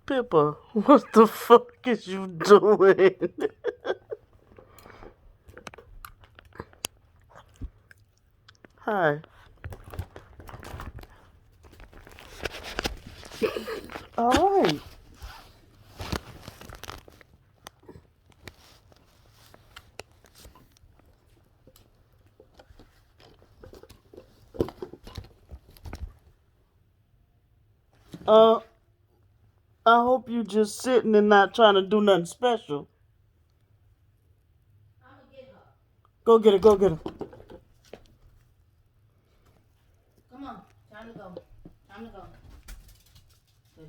Pippa, what the fuck is you doing? Hi. All right. Uh, I hope you just sitting and not trying to do nothing special. Go get her. Go get her. Come on, time to go. Time to go. Cause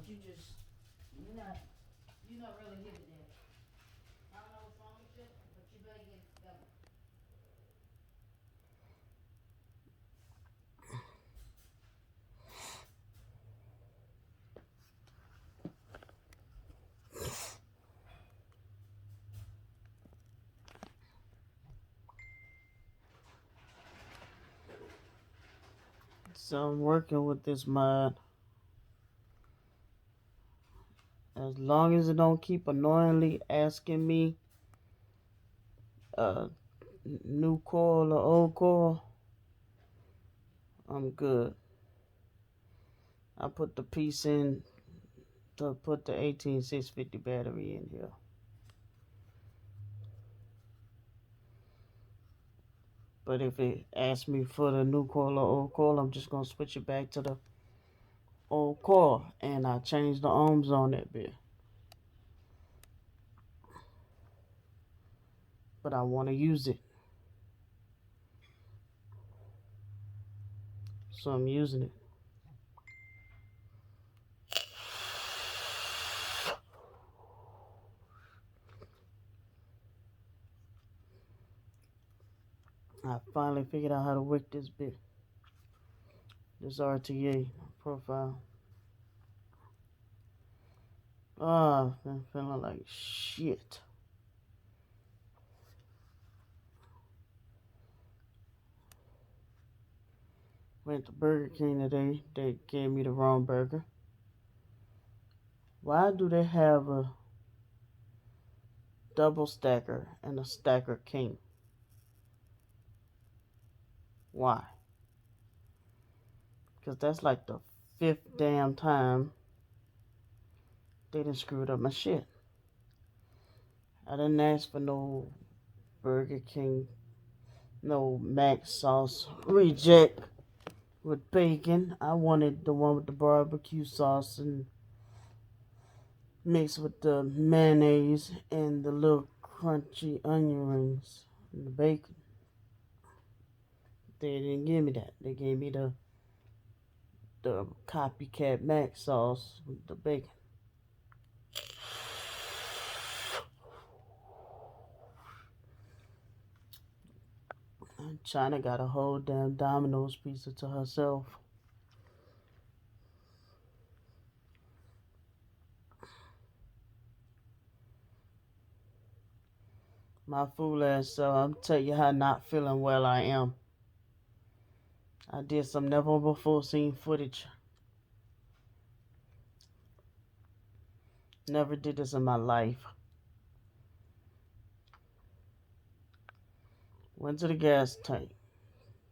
you're not really here today. I don't know what's wrong with you, but you better get it together. So I'm working with this mod. As long as it don't keep annoyingly asking me uh new coil or old coil, I'm good. I put the piece in to put the 18650 battery in here. But if it asks me for the new coil or old coil, I'm just gonna switch it back to the old coil, and I change the ohms on that bit. But I want to use it, so I'm using it. I finally figured out how to work this bit, this RTA profile. Ah, I've been feeling like shit. Went to Burger King today. They gave me the wrong burger. Why do they have a double stacker and a stacker king? Why? Because that's like the fifth damn time they done screwed up my shit. I didn't ask for no Burger King, no mac sauce reject with bacon. I wanted the one with the barbecue sauce and mixed with the mayonnaise and the little crunchy onion rings and the bacon. They didn't give me that. They gave me the copycat mac sauce with the bacon. And China got a whole damn Domino's pizza to herself. My fool ass, so I'm tell you how not feeling well I am. I did some never before seen footage. Never did this in my life. Went to the gas tank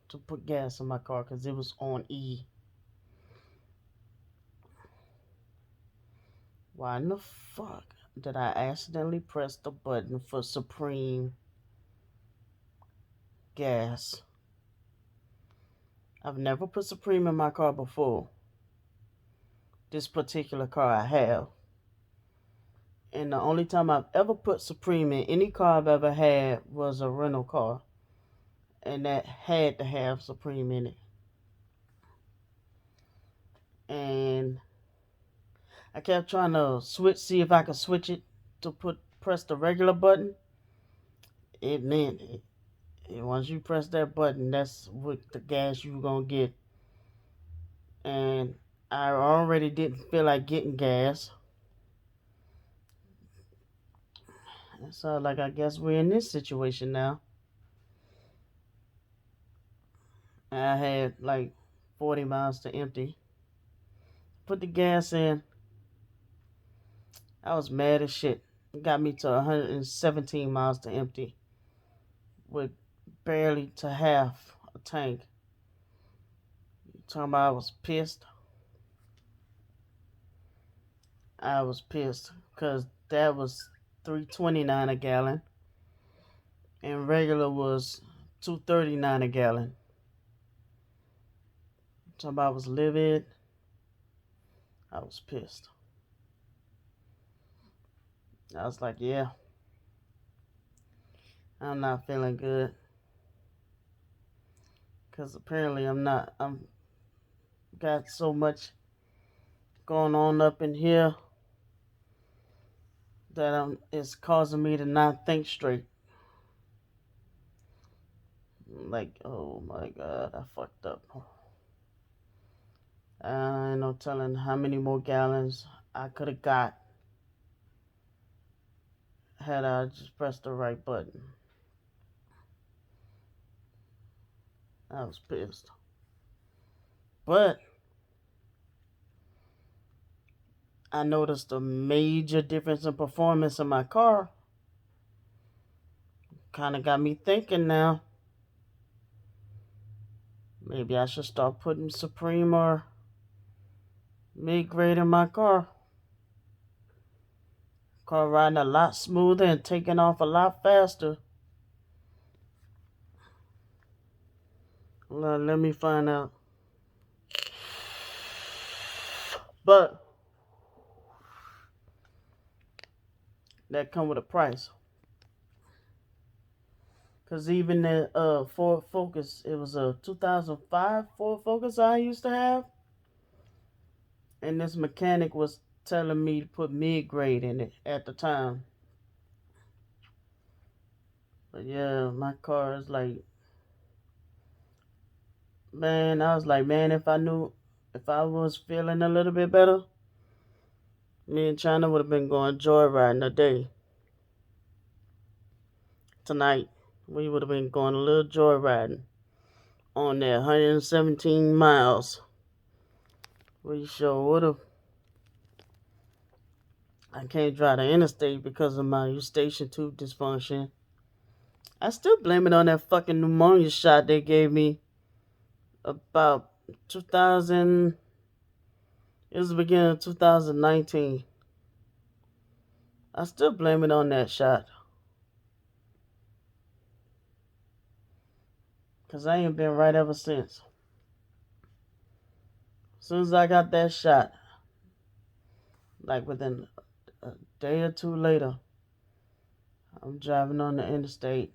to put gas in my car because it was on E. Why in the fuck did I accidentally press the button for Supreme gas? I've never put Supreme in my car before. This particular car I have. And the only time I've ever put Supreme in any car I've ever had was a rental car. And that had to have Supreme in it. And I kept trying to see if I could switch it to press the regular button. It meant it. Once you press that button, that's what the gas you gonna get. And I already didn't feel like getting gas. So like I guess we're in this situation now. I had like 40 miles to empty. Put the gas in. I was mad as shit. It got me to 117 miles to empty with barely to half a tank. Talking about I was pissed. I was pissed because that was 3.29 a gallon and regular was 2.39 a gallon. Talking about I was livid. I was pissed. I was like, yeah, I'm not feeling good. Because apparently I'm got so much going on up in here that it's causing me to not think straight. Like, oh my God, I fucked up. I ain't no telling how many more gallons I could have got had I just pressed the right button. I was pissed. But I noticed a major difference in performance in my car. Kind of got me thinking now. Maybe I should start putting Supreme or mid-grade in my car. Car riding a lot smoother and taking off a lot faster. Let me find out. But that come with a price. Cause even the Ford Focus, it was a 2005 Ford Focus I used to have, and this mechanic was telling me to put mid grade in it at the time. But yeah, my car is like, man, I was like, man, if I was feeling a little bit better, me and China would have been going joyriding today. Tonight, we would have been going a little joyriding on that 117 miles. We sure would have. I can't drive the interstate because of my eustachian tube dysfunction. I still blame it on that fucking pneumonia shot they gave me about 2000. It was the beginning of 2019. I still blame it on that shot. Because I ain't been right ever since. As soon as I got that shot, like within a day or two later, I'm driving on the interstate.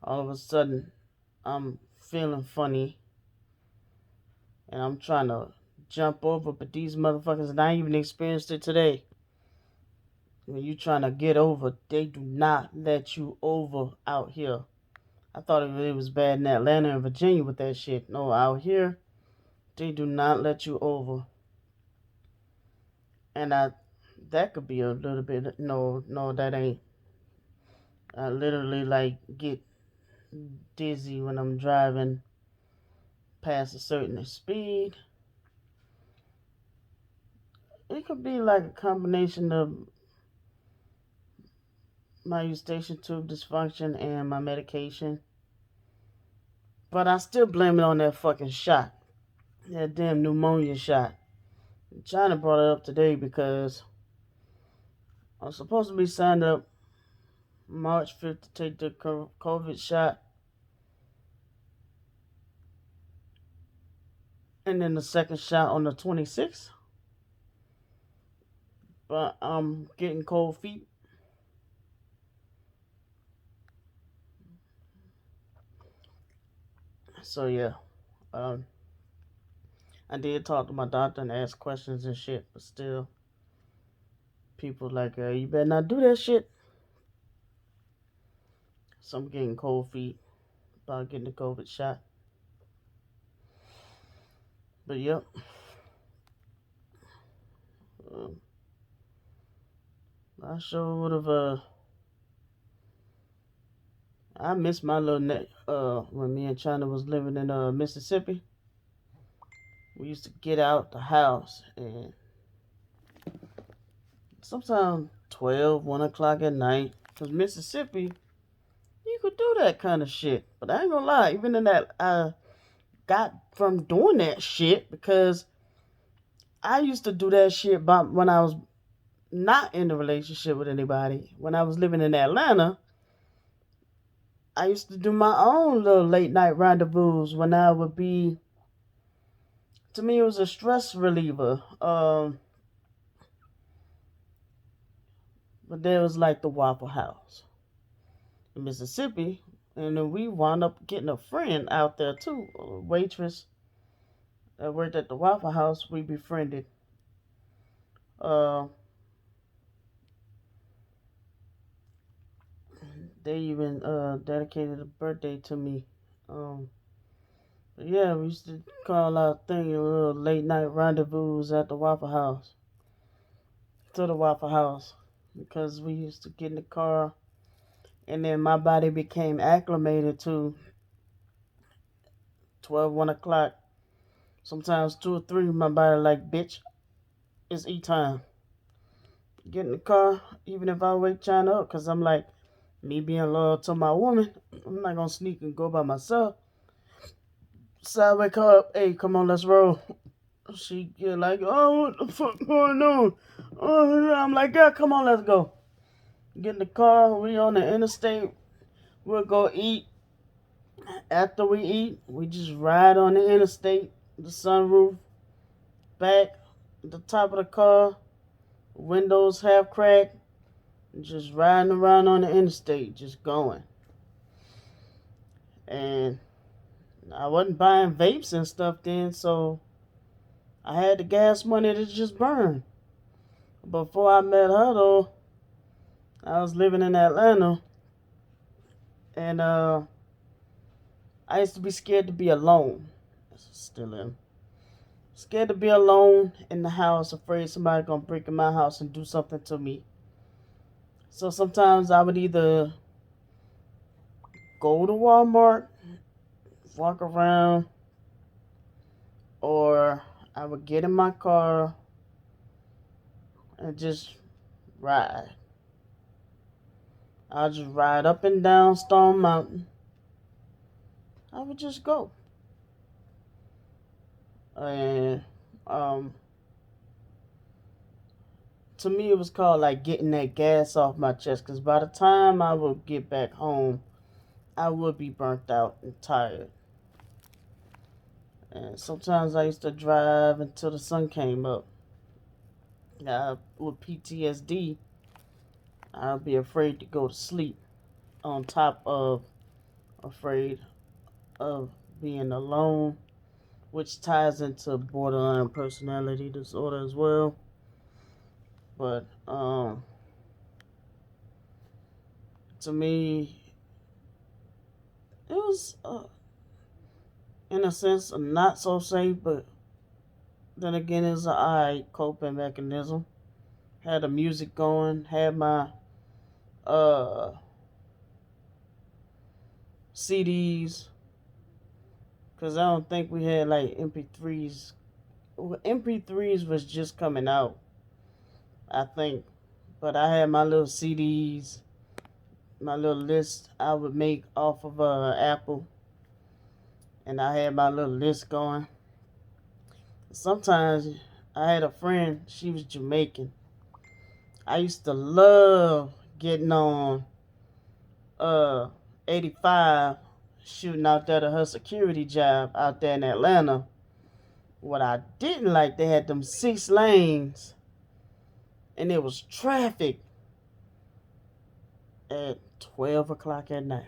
All of a sudden, I'm feeling funny. And I'm trying to jump over, but these motherfuckers not even experienced it today. When you trying to get over, they do not let you over out here. I thought it was bad in Atlanta and Virginia with that shit. No, out here, they do not let you over. And that could be a little bit, no, that ain't. I literally like get dizzy when I'm driving past a certain speed. It could be like a combination of my eustachian tube dysfunction and my medication. But I still blame it on that fucking shot. That damn pneumonia shot. China brought it up today because I was supposed to be signed up March 5th to take the COVID shot. And then the second shot on the 26th. But I'm getting cold feet. So yeah. I did talk to my doctor and ask questions and shit. But still, people like, you better not do that shit. So I'm getting cold feet about getting the COVID shot. But yep. I sure would have. I miss my little when me and China was living in Mississippi, we used to get out the house and sometimes 12, 1 o'clock at night. Cause Mississippi, you could do that kind of shit. But I ain't gonna lie, even in that, I got from doing that shit because I used to do that shit when I was not in a relationship with anybody. When I was living in Atlanta, I used to do my own little late night rendezvous when I would be. To me, it was a stress reliever. But there was like the Waffle House in Mississippi, and then we wound up getting a friend out there too, a waitress that worked at the Waffle House. We befriended. Uh, they even dedicated a birthday to me. Um, but yeah, we used to call our thing a little late night rendezvous at the Waffle House. To the Waffle House because we used to get in the car, and then my body became acclimated to 12, 1 o'clock. Sometimes 2 or 3, my body like, bitch, it's eat time. Get in the car, even if I wake China up, because I'm like, me being loyal to my woman, I'm not going to sneak and go by myself. So I wake her up, hey, come on, let's roll. She get like, oh, what the fuck going on? Oh, I'm like, yeah, come on, let's go. Get in the car, we on the interstate, we'll go eat. After we eat, we just ride on the interstate, the sunroof, back, the top of the car, windows half cracked, just riding around on the interstate, just going. And I wasn't buying vapes and stuff then, so I had the gas money to just burn. Before I met her, though, I was living in Atlanta, and I used to be scared to be alone. Still am. Scared to be alone in the house, afraid somebody gonna break in my house and do something to me. So sometimes I would either go to Walmart, walk around, or I would get in my car and just ride. I'll just ride up and down Stone Mountain. I would just go. And to me, it was called like getting that gas off my chest. Because by the time I would get back home, I would be burnt out and tired. And sometimes I used to drive until the sun came up. With PTSD, I'd be afraid to go to sleep, on top of afraid of being alone, which ties into borderline personality disorder as well. But to me, it was in a sense not so safe, but then again, it's an alright coping mechanism. Had the music going, had my uh CDs, because I don't think we had like MP3s. MP3s was just coming out, I think. But I had my little CDs, my little list I would make off of Apple, and I had my little list going. Sometimes I had a friend, she was Jamaican. I used to love getting on uh 85, shooting out there to her security job out there in Atlanta. What I didn't like, they had them 6 lanes, and there was traffic at 12 o'clock at night.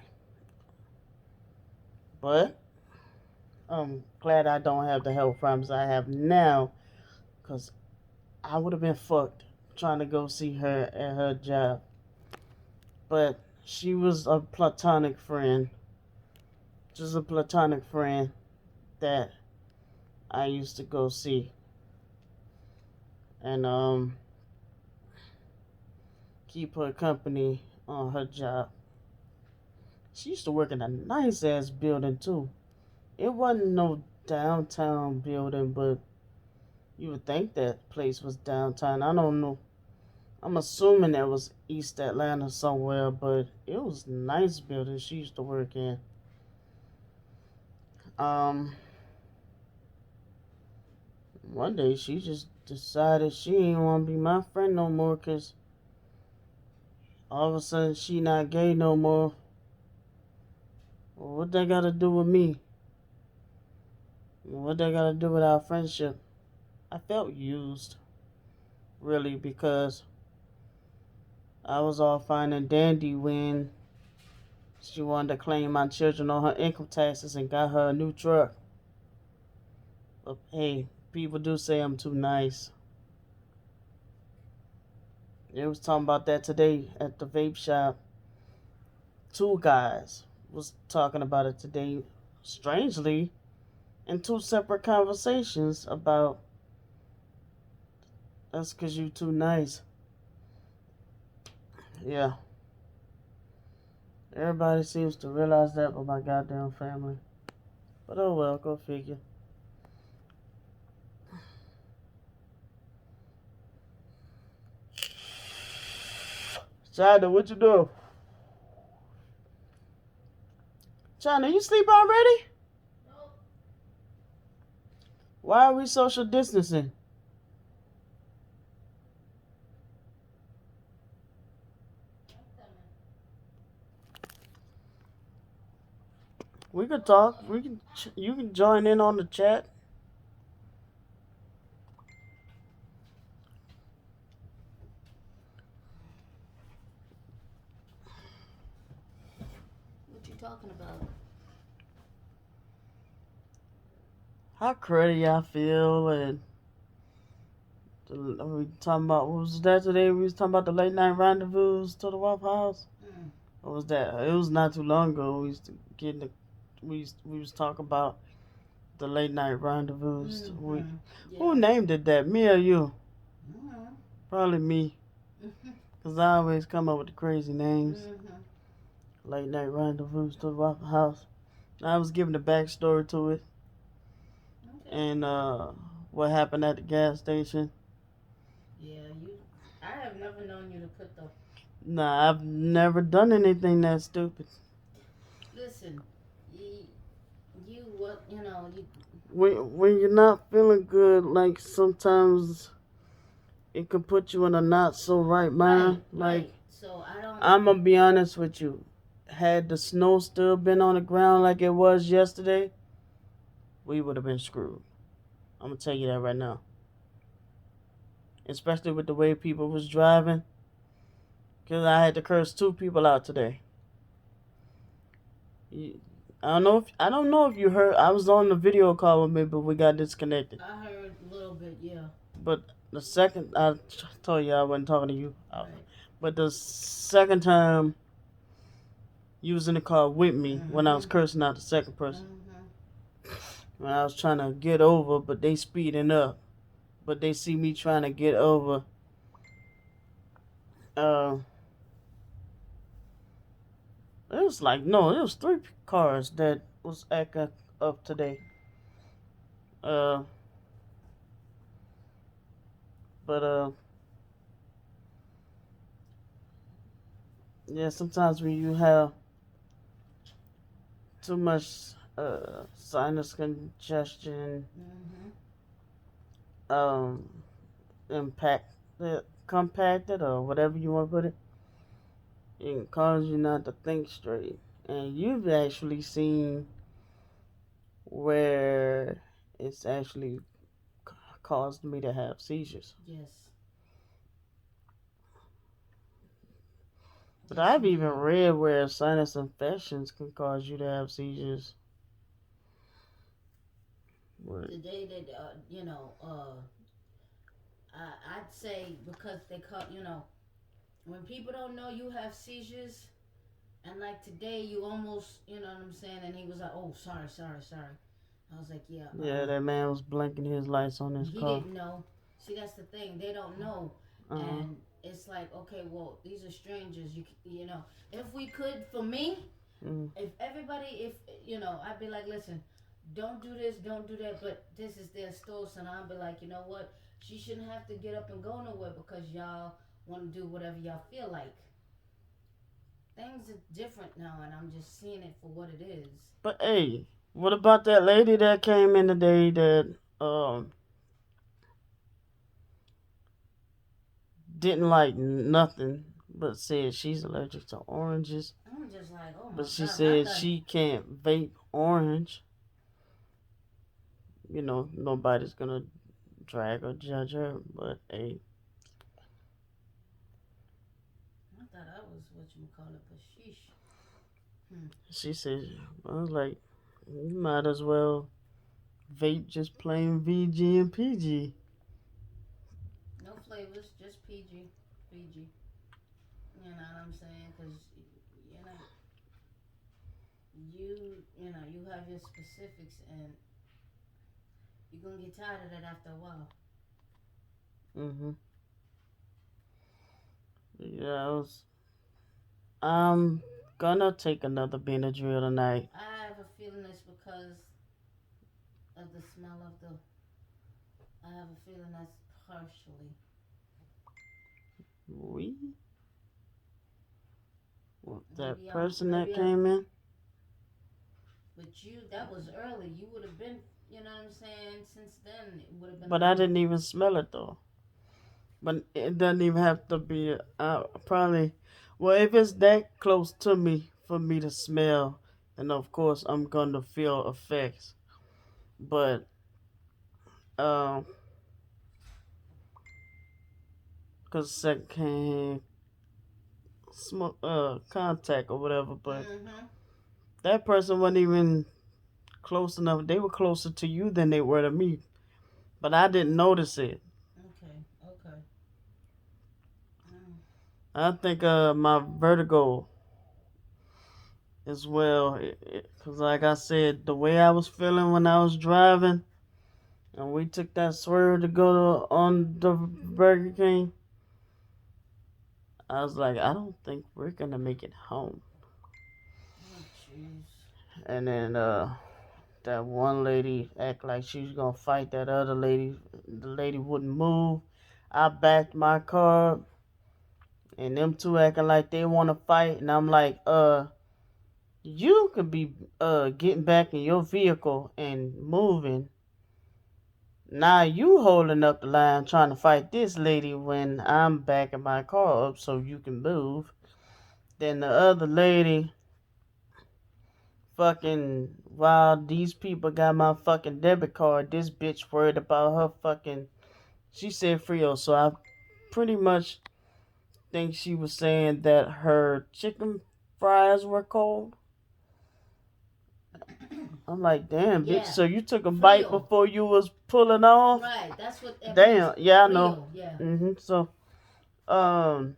But I'm glad I don't have the health problems I have now, because I would have been fucked trying to go see her at her job. But she was a platonic friend, just a platonic friend that I used to go see. And keep her company on her job. She used to work in a nice ass building too. It wasn't no downtown building, but you would think that place was downtown. I don't know. I'm assuming that was East Atlanta somewhere, but it was a nice building she used to work in. Um, One day she just decided she didn't want to be my friend no more because all of a sudden she not gay no more. Well, what that got to do with me? What that got to do with our friendship? I felt used, really, because I was all fine and dandy when she wanted to claim my children on her income taxes and got her a new truck. But hey, people do say I'm too nice. They was talking about that today at the vape shop. Two guys was talking about it today, strangely, in two separate conversations about that's because you too nice. Yeah, everybody seems to realize that but my goddamn family. But oh well, go figure. China, what you doing? China, you sleep already? Why are we social distancing? We could talk. We can. You can join in on the chat. What you talking about? How cruddy I feel, and we talking about what was that today? We was talking about the late night rendezvous to the Waffle House. What was that? It was not too long ago. We used to get in the, we was talking about the late night rendezvous. Yeah. Who named it that? Me or you? Mm-hmm. Probably me, cause I always come up with the crazy names. Late night rendezvous to the Waffle House. I was giving the backstory to it, Okay. and what happened at the gas station. Yeah, you. I have never known you to put the. Nah, I've never done anything that stupid. Listen, you what you know you. When you're not feeling good, like sometimes it can put you in a not so right mind. Like, So I don't. I'm gonna be honest with you. Had the snow still been on the ground like it was yesterday, we would have been screwed. I'm gonna tell you that right now. Especially with the way people was driving, cause I had to curse two people out today. I don't know if you heard. I was on the video call with me, but we got disconnected. I heard a little bit, yeah. But the second I told you I wasn't talking to you, Right. but the second time you was in the car with me when I was cursing out the second person. When I was trying to get over, but they speeding up. But they see me trying to get over. Uh, it was like no, it was three cars that was acting up today. Uh, but yeah, sometimes when you have too much sinus congestion, um, compacted or whatever you want to put it, it can cause you not to think straight. And you've actually seen where it's actually caused me to have seizures. Yes. But I've even read where sinus infections can cause you to have seizures. What? The day that I'd say because they call when people don't know you have seizures, and like today you almost you know what I'm saying, and he was like, oh sorry. I was like, yeah. Yeah, that man was blinking his lights on his He car. didn't know. See, that's the thing. They don't know, and it's like, okay, well, these are strangers. You know, if we could, for me, Mm. If everybody, if I'd be like, listen, don't do this, don't do that, but this is their store, so I'd be like, you know what? She shouldn't have to get up and go nowhere because y'all want to do whatever y'all feel like. Things are different now, and I'm just seeing it for what it is. But hey, what about that lady that came in today that didn't like nothing but said she's allergic to oranges? I'm just like, oh But my she god, I said thought. she can't vape orange. Nobody's gonna drag or judge her. But hey, I thought I was what you call it, but sheesh. Hmm. she said, I was like, you might as well vape just plain VG and PG. No flavors, just PG, PG. You know what I'm saying? Because you know, you have your specifics, and you're gonna get tired of that after a while. Mhm. Yeah, I'm gonna take another Benadryl tonight. I have a feeling it's because of the smell of the. I have a feeling that's partially. We that Maybe person that maybe I. came in, But that was early. You would have been, you know what I'm saying. Since then, it would have been a but I little. didn't even smell it though. But it doesn't even have to be. Probably. Well, if it's that close to me for me to smell, then of course I'm gonna feel effects. But um, cause secondhand smoke contact or whatever. But Mm-hmm. that person wasn't even close enough. They were closer to you than they were to me. But I didn't notice it. Okay. Okay. Mm. I think my vertigo as well. Because, like I said, the way I was feeling when I was driving, and we took that swerve to go on the Burger King, I was like, I don't think we're gonna make it home. Oh, jeez. And then that one lady act like she was gonna fight that other lady. The lady wouldn't move. I backed my car, and them two acting like they want to fight, and I'm like, you could be getting back in your vehicle and moving. Now you holding up the line trying to fight this lady when I'm backing my car up so you can move. Then the other lady fucking while these people got my fucking debit card, this bitch worried about her fucking she said Frio, so I pretty much think she was saying that her chicken fries were cold. I'm like, damn, bitch. Yeah. So you took a bite Frio. before you was pulling off? Right. That's what that means. Damn. Yeah, I know. Frio. Yeah. So, um,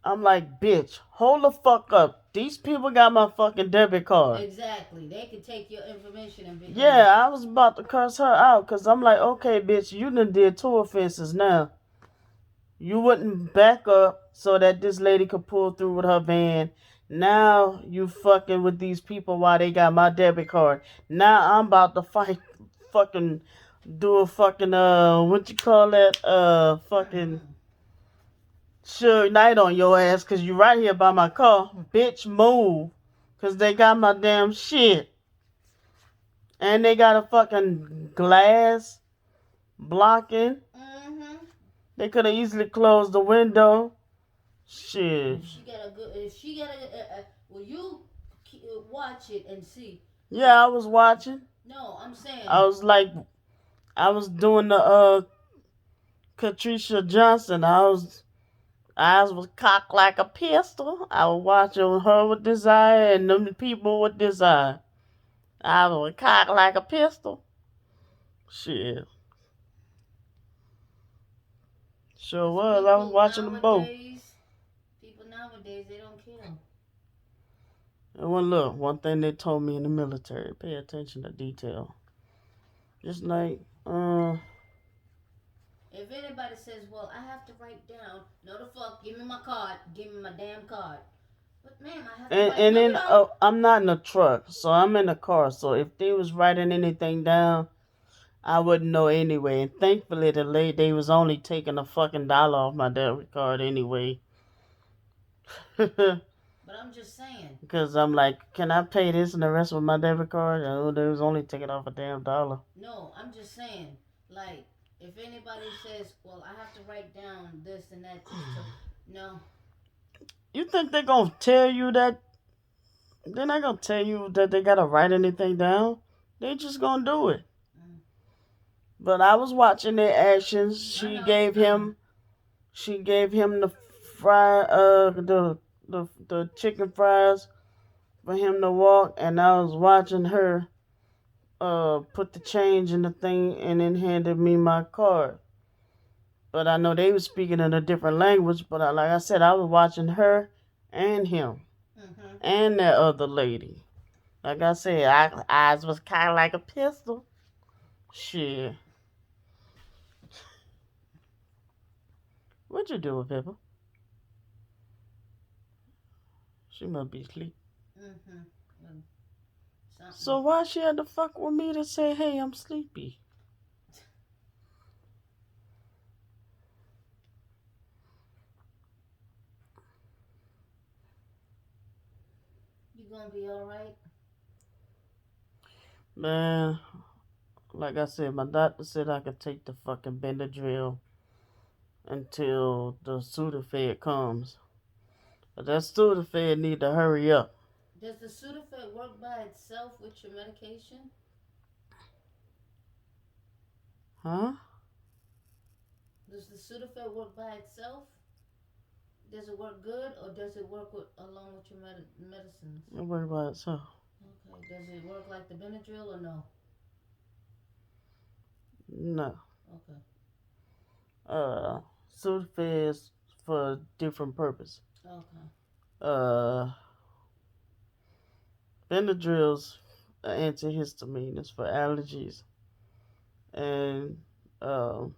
I'm like, bitch, hold the fuck up. These people got my fucking debit card. Exactly. They could take your information and be. Yeah, I was about to curse her out because I'm like, okay, bitch, you done did two offenses now. You wouldn't back up so that this lady could pull through with her van. Now you fucking with these people while they got my debit card. Now I'm about to fight, fucking do a fucking what you call that fucking Mm-hmm. Suge Knight on your ass because you right here by my car. Bitch, move. Because they got my damn shit. And they got a fucking glass blocking. Mm-hmm. They could have easily closed the window. Shit. If she got well, you watch it and see. Yeah, I was watching. No, I'm I saying. was like, I was doing the Katricia Johnson. Eyes was cocked like a pistol. I was watching her with desire and them people with desire. I was cocked like a pistol. Shit. Sure Cause was. I was watching them both. people nowadays, they don't care. And one thing they told me in the military, pay attention to detail. Just like, If anybody says, "Well, I have to write down," no, the fuck, give me my card, give me my damn card. But ma'am, I have to write. And No, you then don't. I'm not in a truck, so I'm in a car. So if they was writing anything down, I wouldn't know anyway. And thankfully, the lady they was only taking a fucking dollar off my debit card anyway. But I'm just saying. Because I'm like, can I pay this and the rest with my debit card? Oh, they was only taking off a damn dollar. No, I'm just saying. Like, if anybody says, "Well, I have to write down this and that," no. You think they're gonna tell you that? They're not gonna tell you that they gotta write anything down. They just gonna do it. Mm. But I was watching their actions. I know. She gave him the fry, the chicken fries for him to walk, and I was watching her put the change in the thing and then handed me my card. But I know they were speaking in a different language. But like I said, I was watching her and him Mm-hmm. and that other lady. Like I said, eyes was kind of like a pistol. Shit. What you doing, Pepper? She must be asleep. Mm-hmm. Well, something. So why she had to fuck with me to say, hey, I'm sleepy? You gonna be all right? Man, like I said, my doctor said I could take the fucking Benadryl until the Sudafed comes. But that Sudafed need to hurry up. Does the Sudafed work by itself with your medication? Huh? Does the Sudafed work by itself? Does it work good, or does it work along with your medicines? Don't worry about it, so. Okay. Does it work like the Benadryl or no? No. Okay. Uh, Sudafed is for a different purpose. Okay. Uh, Benadryl's antihistamine. It's for allergies. And, um,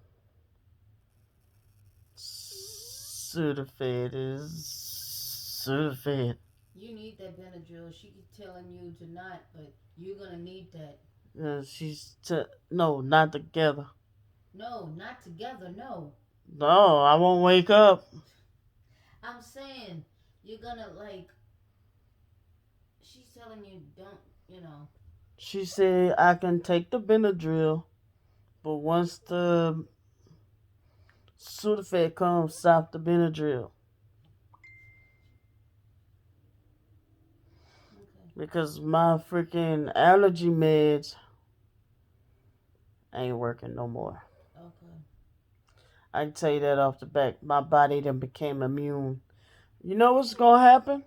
Sudafed is Sudafed. You need that Benadryl. She keep telling you to not, but you're gonna need that. No, not together. No, not together. No. No, I won't wake up. I'm saying you're gonna like. She's telling you don't. You know. She said I can take the Benadryl, but once the Sudafed comes, stop the Benadryl. Okay. Because my freaking allergy meds ain't working no more. Okay. I can tell you that off the back. My body then became immune. You know what's gonna happen?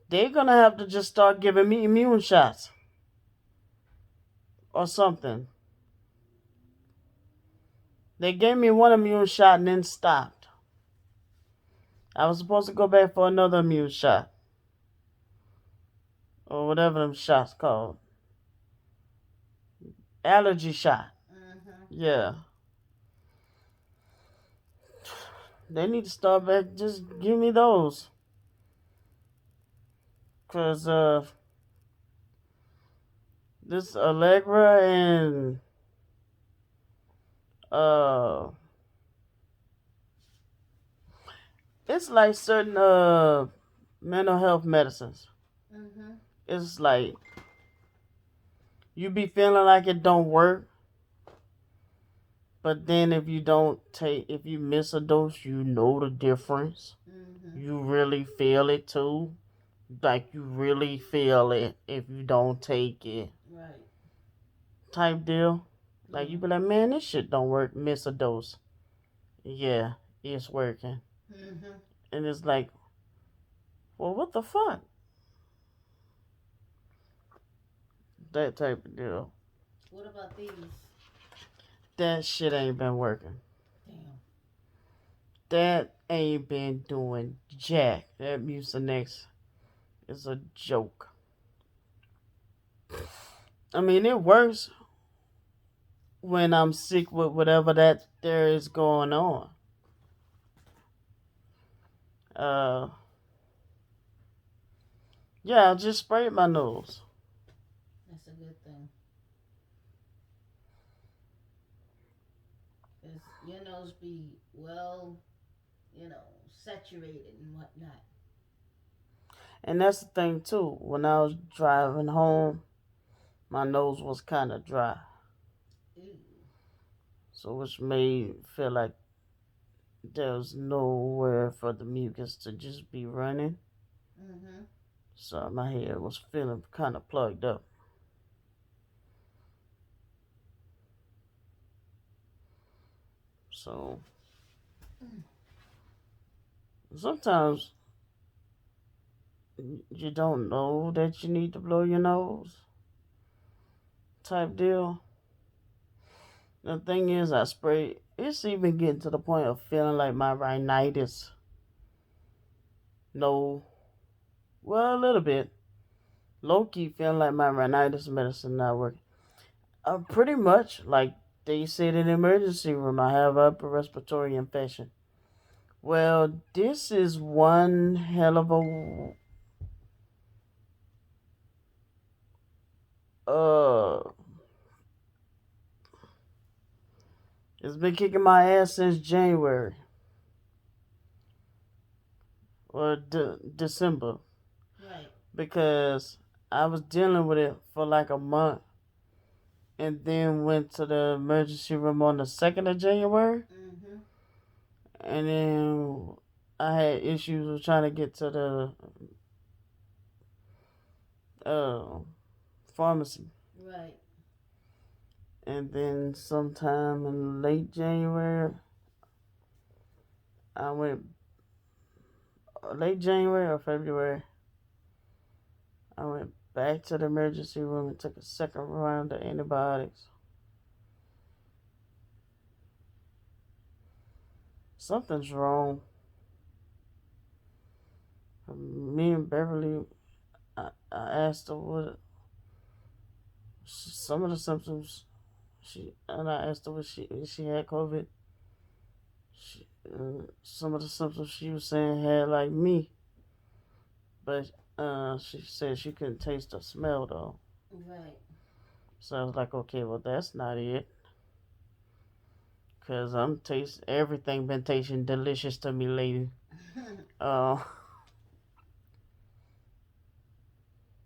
They're gonna have to just start giving me immune shots or something. They gave me one immune shot and then stopped. I was supposed to go back for another immune shot or whatever them shots called. Allergy shot. Mm-hmm. Yeah. They need to start back. Just give me those. Cause this Allegra and uh, it's like certain mental health medicines. Mm-hmm. It's like you be feeling like it don't work, but then if you miss a dose, you know the difference. Mm-hmm. You really feel it too. Like you really feel it if you don't take it. Right. Type deal. Like Yeah. you be like, man, this shit don't work. Miss a dose. Yeah, it's working. Mm-hmm. And it's like, well, what the fuck? That type of deal. What about these? That shit ain't been working. Damn. That ain't been doing jack. That Mucinex is a joke. I mean, it works when I'm sick with whatever that there is going on. Uh, Yeah, I just sprayed my nose. That's a good thing. Cause your nose be well, saturated and whatnot. And that's the thing too. When I was driving home, my nose was kind of dry, Ew. so which made feel like there was nowhere for the mucus to just be running. Mhm. So my head was feeling kind of plugged up. So sometimes you don't know that you need to blow your nose type deal. The thing is, I spray. It's even getting to the point of feeling like my rhinitis. No, well, a little bit. Low key feeling like my rhinitis medicine not working. Pretty much like they said in the emergency room, I have upper respiratory infection. Well, this is one hell of a uh. It's been kicking my ass since January or December Right. because I was dealing with it for like a month and then went to the emergency room on the 2nd of January. Mhm. And then I had issues with trying to get to the uh, pharmacy. Right. And then sometime in late January, I went, late January or February, I went back to the emergency room and took a second round of antibiotics. Something's wrong. Me and Beverly, I asked her what some of the symptoms and I asked her what if she had COVID. Some of the symptoms she was saying had like me, but she said she couldn't taste or smell though. Right. So I was like, okay, well that's not it, cause I'm taste everything been tasting delicious to me lately. Uh,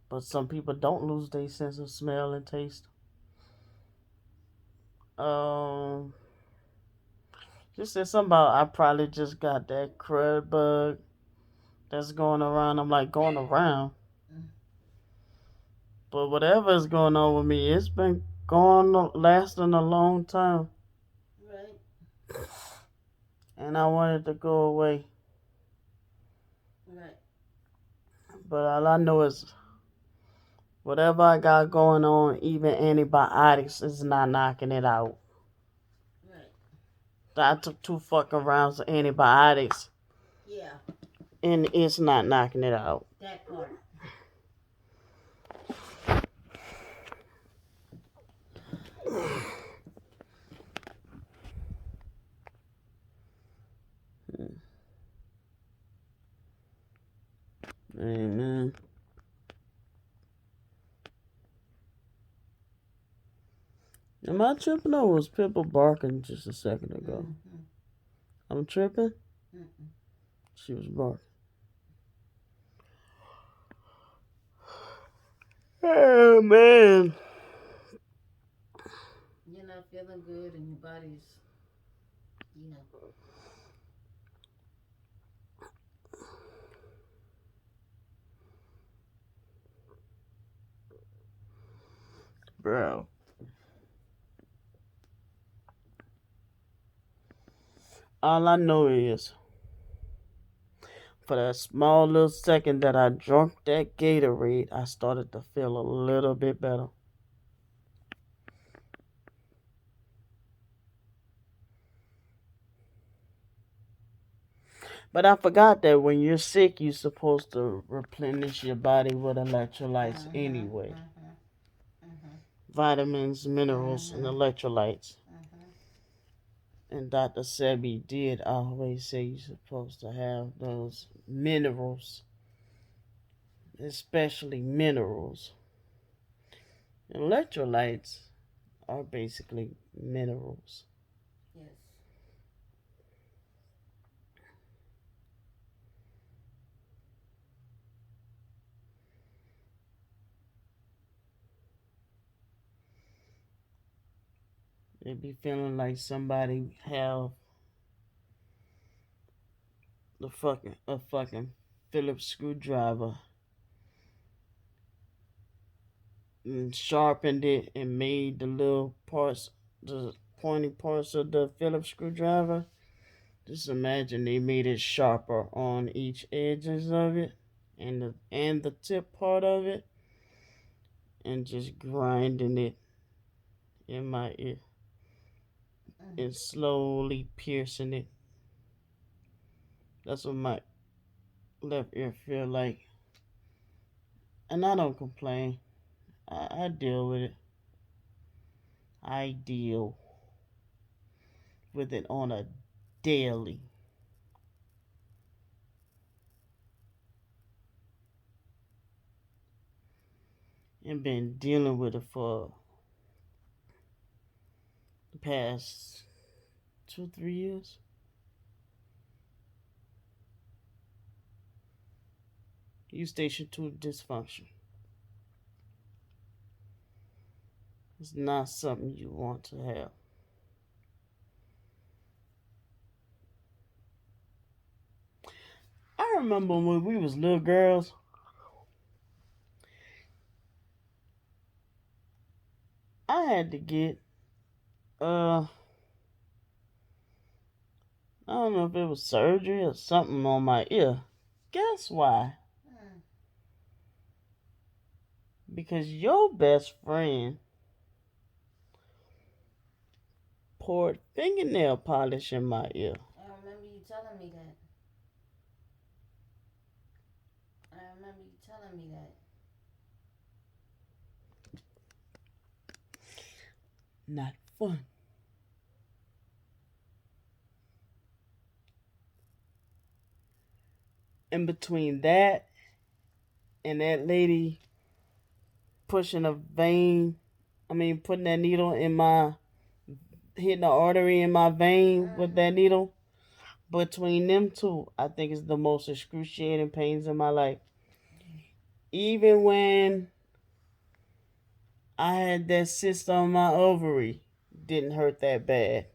but some people don't lose their sense of smell and taste. Um, she said something about I probably just got that crud bug that's going around. I'm like going around, but whatever is going on with me, it's been going lasting a long time, Right. and I wanted to go away. Right. But all I know is whatever I got going on, even antibiotics is not knocking it out. Right. I took two fucking rounds of antibiotics, Yeah. and it's not knocking it out. That part. Amen. Am I tripping or was people barking just a second ago? Mhm. I'm tripping? Mm-mm. She was barking. Oh, man. You're not feeling good, and your body's, you know. Bro. All I know is for that small little second that I drunk that Gatorade, I started to feel a little bit better. But I forgot that when you're sick, you're supposed to replenish your body with electrolytes Mhm. anyway. Mhm. Mhm. Vitamins, minerals, and Mhm. electrolytes. Mhm. And Dr. Sebi did always say you're supposed to have those minerals especially minerals. Electrolytes are basically minerals. Yes. It be feeling like somebody have the fucking a fucking Phillips screwdriver and sharpened it and made the little parts, the pointy parts of the Phillips screwdriver. Just imagine they made it sharper on each edges of it and the tip part of it, and just grinding it in my ear Mm. and slowly piercing it. That's what my left ear feel like, and I don't complain. I deal with it. I deal with it on a daily. And been dealing with it for the past 2, 3 years. Eustachian tube dysfunction. It's not something you want to have. I remember when we was little girls, I had to get I don't know if it was surgery or something on my ear. Guess why? Mm. Because your best friend poured fingernail polish in my ear. I remember you telling me that. I remember you telling me that. Not fun. In between that and that lady pushing a vein, putting that needle in my, hitting the artery in my vein with that Mm-hmm. needle, between them two, I think it's the most excruciating pains in my life. Even when I had that cyst on my ovary, didn't hurt that bad.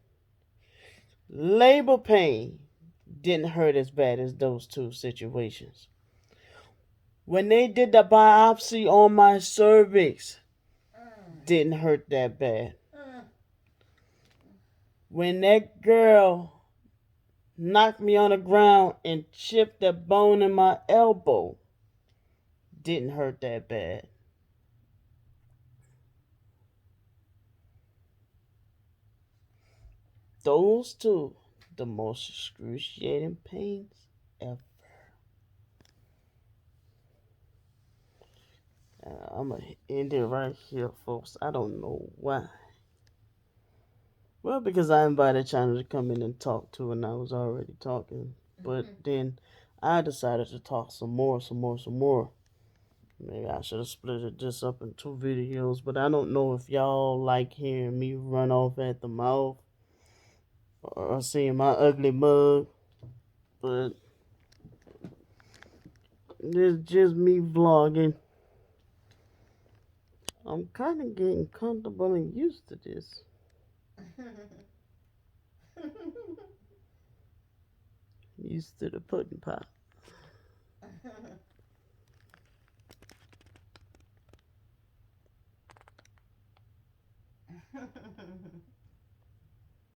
Labor pain didn't hurt as bad as those two situations. When they did the biopsy on my cervix, Mm. didn't hurt that bad. Mm. When that girl knocked me on the ground and chipped the bone in my elbow, didn't hurt that bad. Those two, the most excruciating pains ever. I'm gonna end it right here, folks. I don't know why. Well, because I invited China to come in and talk too, and I was already talking. But Mm-hmm. then I decided to talk some more, some more, some more. Maybe I should have split it just up in 2 videos, but I don't know if y'all like hearing me run off at the mouth or seeing my ugly mug. But it's just me vlogging. I'm kind of getting comfortable and used to this. Used to the pudding pop.